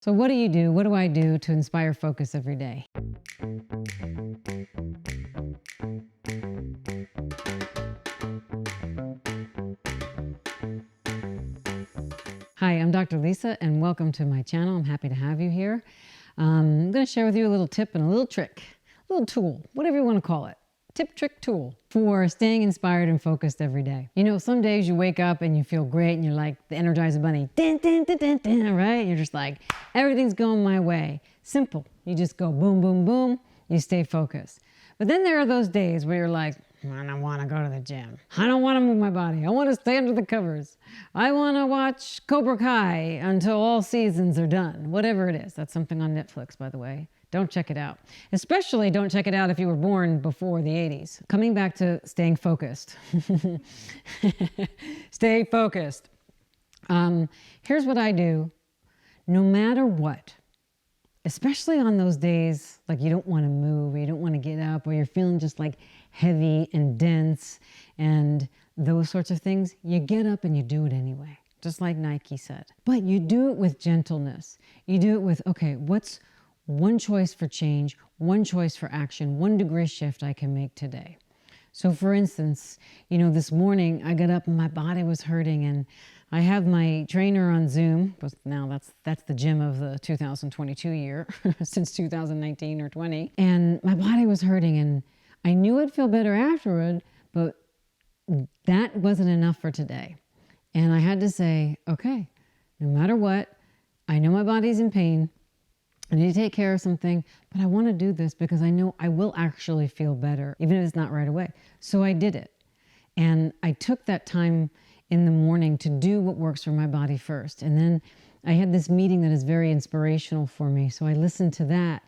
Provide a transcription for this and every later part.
So what do you do? What do I do to inspire focus every day? Hi, I'm Dr. Lisa, and welcome to my channel. I'm happy to have you here. I'm going to share with you a little tip and a little trick, a little tool, whatever you want to call it. Tip, trick, tool for staying inspired and focused every day. You know, some days you wake up and you feel great and you're like the Energizer Bunny, dun, dun, dun, dun, dun, right? You're just like, everything's going my way. Simple. You just go boom, boom, boom. You stay focused. But then there are those days where you're like, I don't want to go to the gym. I don't want to move my body. I want to stay under the covers. I want to watch Cobra Kai until all seasons are done. Whatever it is. That's something on Netflix, by the way. Don't check it out. Especially don't check it out if you were born before the 80s. Coming back to staying focused. Stay focused. Here's what I do. No matter what, especially on those days like you don't want to move, or you don't want to get up, or you're feeling just like heavy and dense and those sorts of things, you get up and you do it anyway, just like Nike said. But you do it with gentleness. You do it with, okay, what's one choice for change, one choice for action, 1 degree shift I can make today. So for instance, you know, this morning I got up and my body was hurting, and I have my trainer on Zoom. Now that's the gym of the 2022 year, since 2019 or 20. And my body was hurting, and I knew I'd feel better afterward, but that wasn't enough for today. And I had to say, okay, no matter what, I know my body's in pain. I need to take care of something, but I want to do this because I know I will actually feel better, even if it's not right away. So I did it. And I took that time in the morning to do what works for my body first. And then I had this meeting that is very inspirational for me. So I listened to that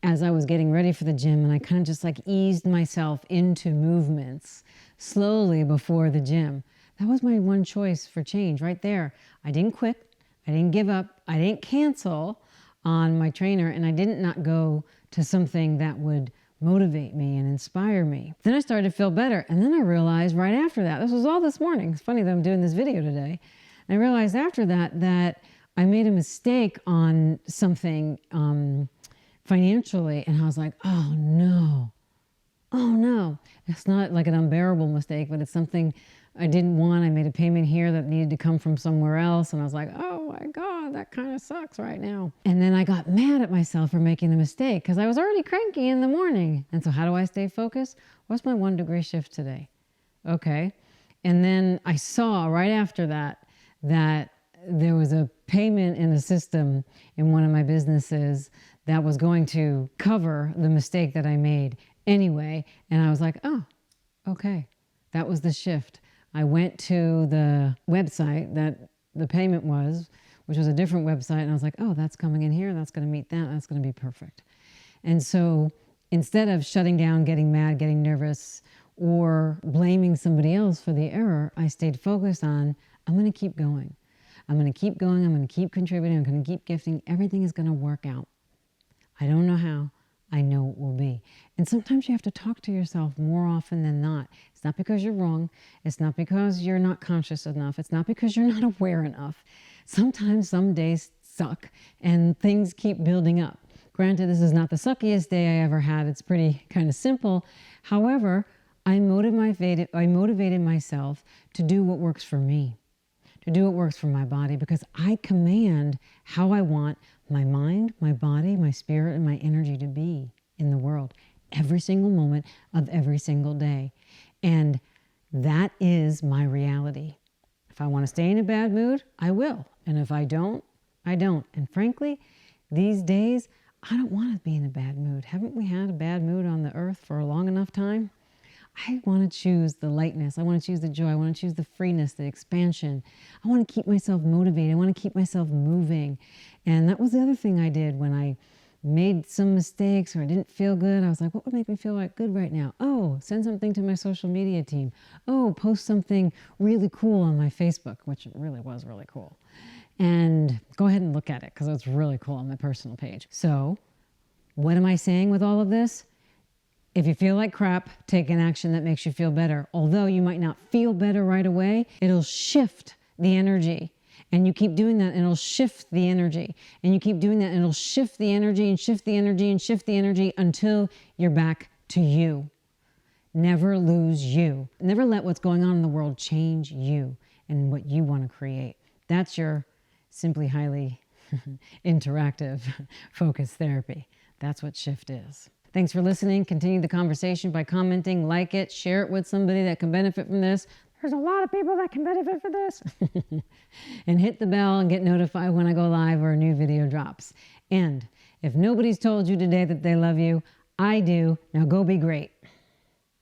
as I was getting ready for the gym, and I kind of just like eased myself into movements slowly before the gym. That was my one choice for change right there. I didn't quit. I didn't give up. I didn't cancel on my trainer, and I didn't not go to something that would motivate me and inspire me. Then I started to feel better, and then I realized right after that, this was all this morning, it's funny that I'm doing this video today, I realized after that I made a mistake on something financially, and I was like, oh no, it's not like an unbearable mistake, but it's something I didn't want. I made a payment here that needed to come from somewhere else. And I was like, oh my God, that kind of sucks right now. And then I got mad at myself for making the mistake because I was already cranky in the morning. And so how do I stay focused? What's my 1 degree shift today? Okay. And then I saw right after that there was a payment in a system in one of my businesses that was going to cover the mistake that I made anyway. And I was like, oh, okay. That was the shift. I went to the website that the payment was, which was a different website, and I was like, oh, that's coming in here, that's going to meet that, that's going to be perfect. And so instead of shutting down, getting mad, getting nervous, or blaming somebody else for the error, I stayed focused on, I'm going to keep going. I'm going to keep going, I'm going to keep contributing, I'm going to keep gifting, everything is going to work out. I don't know how. I know it will be. And sometimes you have to talk to yourself more often than not. It's not because you're wrong. It's not because you're not conscious enough. It's not because you're not aware enough. Sometimes some days suck and things keep building up. Granted, this is not the suckiest day I ever had. It's pretty kind of simple. However, I motivated myself to do what works for me, to do what works for my body, because I command how I want my mind, my body, my spirit, and my energy to be in the world every single moment of every single day. And that is my reality. If I want to stay in a bad mood, I will. And if I don't, I don't. And frankly, these days, I don't want to be in a bad mood. Haven't we had a bad mood on the earth for a long enough time? I want to choose the lightness. I want to choose the joy. I want to choose the freeness, the expansion. I want to keep myself motivated. I want to keep myself moving. And that was the other thing I did when I made some mistakes or I didn't feel good. I was like, what would make me feel like good right now? Oh, send something to my social media team. Oh, post something really cool on my Facebook, which really was really cool. And go ahead and look at it because it's really cool on my personal page. So what am I saying with all of this? If you feel like crap, take an action that makes you feel better. Although you might not feel better right away, it'll shift the energy And you keep doing that and it'll shift the energy. And you keep doing that and it'll shift the energy and shift the energy and shift the energy until you're back to you. Never lose you. Never let what's going on in the world change you and what you want to create. That's your Simply Highly interactive focus therapy. That's what shift is. Thanks for listening. Continue the conversation by commenting, like it, share it with somebody that can benefit from this. There's a lot of people that can benefit from this. And hit the bell and get notified when I go live or a new video drops. And if nobody's told you today that they love you, I do. Now go be great.